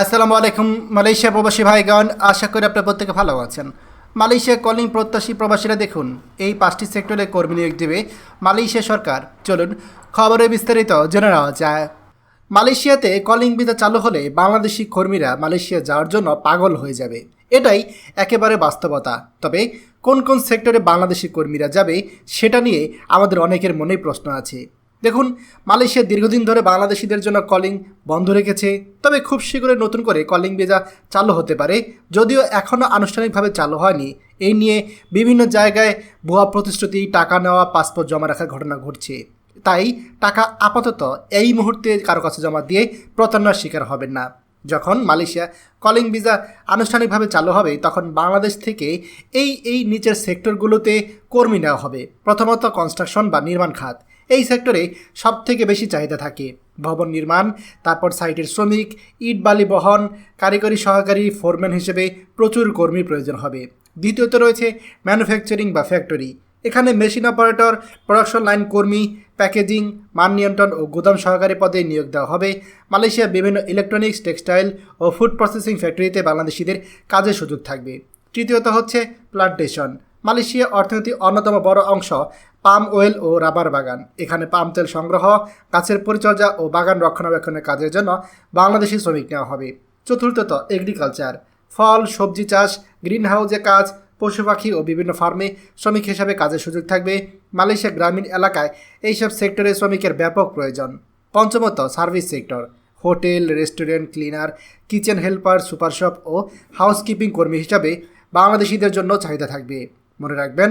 আসসালামু আলাইকুম মালয়েশিয়া প্রবাসী ভাইগণ, আশা করি আপনারা প্রত্যেকে ভালো আছেন। মালয়েশিয়া কলিং প্রত্যাশী প্রবাসীরা দেখুন, এই 5টি সেক্টরে কর্মী নিয়োগ দেবে মালয়েশিয়া সরকার। চলুন খবরে বিস্তারিত জেনে নেওয়া যায়। মালয়েশিয়াতে কলিং ভিসা চালু হলে বাংলাদেশি কর্মীরা মালয়েশিয়া যাওয়ার জন্য পাগল হয়ে যাবে, এটাই একেবারে বাস্তবতা। তবে কোন কোন সেক্টরে বাংলাদেশি কর্মীরা যাবে সেটা নিয়ে আমাদের অনেকের মনেই প্রশ্ন আছে। দেখুন, মালয়েশিয়া দীর্ঘদিন ধরে বাংলাদেশিদের জন্য কলিং বন্ধ রেখেছে, তবে খুব শীঘ্রই নতুন করে কলিং ভিসা চালু হতে পারে, যদিও এখনও আনুষ্ঠানিকভাবে চালু হয়নি। এই নিয়ে বিভিন্ন জায়গায় ভুয়া প্রতিশ্রুতি, টাকা নেওয়া, পাসপোর্ট জমা রাখার ঘটনা ঘটছে। তাই টাকা আপাতত এই মুহূর্তে কারো কাছে জমা দিয়ে প্রতারণার শিকার হবেন না। যখন মালয়েশিয়া কলিং ভিসা আনুষ্ঠানিকভাবে চালু হবে, তখন বাংলাদেশ থেকে এই নিচের সেক্টরগুলোতে কর্মী নেওয়া হবে। প্রথমত কনস্ট্রাকশন বা নির্মাণ খাত, এই সেক্টরে সবথেকে বেশি চাহিদা থাকে। ভবন নির্মাণ, তারপর সাইটের শ্রমিক, ইট বালি বহন, কারিগরি সহকারী, ফোরম্যান হিসেবে প্রচুর কর্মীর প্রয়োজন হবে। দ্বিতীয়ত রয়েছে ম্যানুফ্যাকচারিং বা ফ্যাক্টরি, এখানে মেশিন অপারেটর, প্রোডাকশন লাইন কর্মী, প্যাকেজিং, মান নিয়ন্ত্রণ ও গুদাম সহকারী পদে নিয়োগ দেওয়া হবে। মালয়েশিয়া বিভিন্ন ইলেকট্রনিক্স, টেক্সটাইল ও ফুড প্রসেসিং ফ্যাক্টরিতে বাংলাদেশিদের কাজের সুযোগ থাকবে। তৃতীয়ত হচ্ছে প্লান্টেশন, মালয়েশিয়া অর্থনীতির অন্যতম বড় অংশ পাম অয়েল ও রাবার বাগান। এখানে পাম তেল সংগ্রহ, গাছের পরিচর্যা ও বাগান রক্ষণাবেক্ষণের কাজের জন্য বাংলাদেশি শ্রমিক নেওয়া হবে। চতুর্থত এগ্রিকালচার, ফল সবজি চাষ, গ্রিন হাউসে কাজ, পশু পাখি ও বিভিন্ন ফার্মে শ্রমিক হিসাবে কাজের সুযোগ থাকবে। মালয়েশিয়া গ্রামীণ এলাকায় এইসব সেক্টরে শ্রমিকের ব্যাপক প্রয়োজন। পঞ্চমত service sector, hotel, restaurant, cleaner, kitchen helper, super shop ও হাউসকিপিং কর্মী হিসাবে বাংলাদেশিদের জন্য চাহিদা থাকবে। মনে রাখবেন,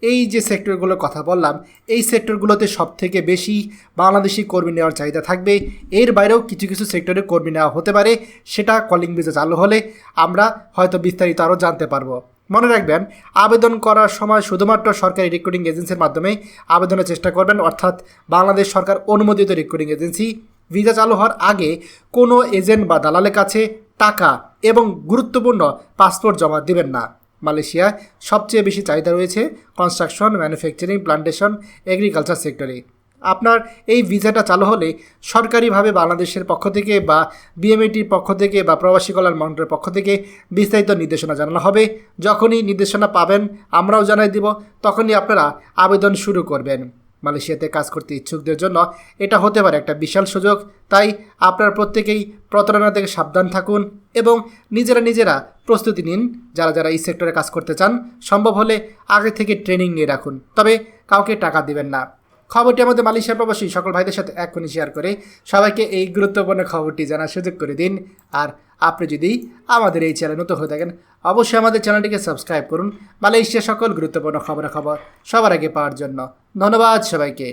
এই যে সেক্টরগুলোর কথা বললাম, এই সেক্টরগুলোতে সবথেকে বেশি বাংলাদেশি কর্মী নেওয়ার চাহিদা থাকবে। এর বাইরেও কিছু কিছু সেক্টরে কর্মী নেওয়া হতে পারে, সেটা কলিং ভিসা চালু হলে আমরা হয়তো বিস্তারিত আরও জানতে পারবো। মনে রাখবেন, আবেদন করার সময় শুধুমাত্র সরকারি রিক্রুটিং এজেন্সির মাধ্যমে আবেদনের চেষ্টা করবেন, অর্থাৎ বাংলাদেশ সরকার অনুমোদিত রিক্রুটিং এজেন্সি। ভিসা চালু হওয়ার আগে কোনো এজেন্ট বা দালালের কাছে টাকা এবং গুরুত্বপূর্ণ পাসপোর্ট জমা দেবেন না। মালয়েশিয়ায় সবচেয়ে বেশি চাহিদা রয়েছে কনস্ট্রাকশন, ম্যানুফ্যাকচারিং, প্লান্টেশন, এগ্রিকালচার সেক্টরে। আপনার এই ভিসাটা চালু হলে সরকারিভাবে বাংলাদেশের পক্ষ থেকে বা বিএমএটির পক্ষ থেকে বা প্রবাসী কল্যাণ মন্ত্রণালয়ের পক্ষ থেকে বিস্তারিত নির্দেশনা জানানো হবে। যখনই নির্দেশনা পাবেন, আমরাও জানাই দিব, তখনই আপনারা আবেদন শুরু করবেন। মালয়েশিয়াতে কাজ করতে ইচ্ছুকদের জন্য এটা হতে পারে একটা বিশাল সুযোগ। তাই আপনারা প্রত্যেকেই প্রতারণা থেকে সাবধান থাকুন এবং নিজেরা প্রস্তুতি নিন। যারা এই সেক্টরে কাজ করতে চান, সম্ভব হলে আগে থেকে ট্রেনিং নিয়ে রাখুন, তবে কাউকে টাকা দিবেন না। খবরটি আমাদের মালয়েশিয়া প্রবাসী সকল ভাইদের সাথে এখনই শেয়ার করে সবাইকে এই গুরুত্বপূর্ণ খবরটি জানার সুযোগ করে দিন। আর আপনি যদি আমাদের এই চ্যানেল নতুন হয়ে থাকেন, অবশ্যই আমাদের চ্যানেলটিকে সাবস্ক্রাইব করুন, মালয়েশিয়া সকল গুরুত্বপূর্ণ খবর সবার আগে পাওয়ার জন্য। ধন্যবাদ সবাইকে।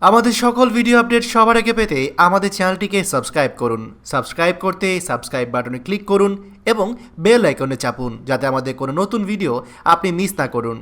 আমাদের সকল ভিডিও আপডেট সবার আগে পেতে আমাদের চ্যানেলটিকে সাবস্ক্রাইব করুন। সাবস্ক্রাইব করতে সাবস্ক্রাইব বাটনে ক্লিক করুন এবং বেল আইকনে চাপুন, যাতে আমাদের কোনো নতুন ভিডিও আপনি মিস না করুন।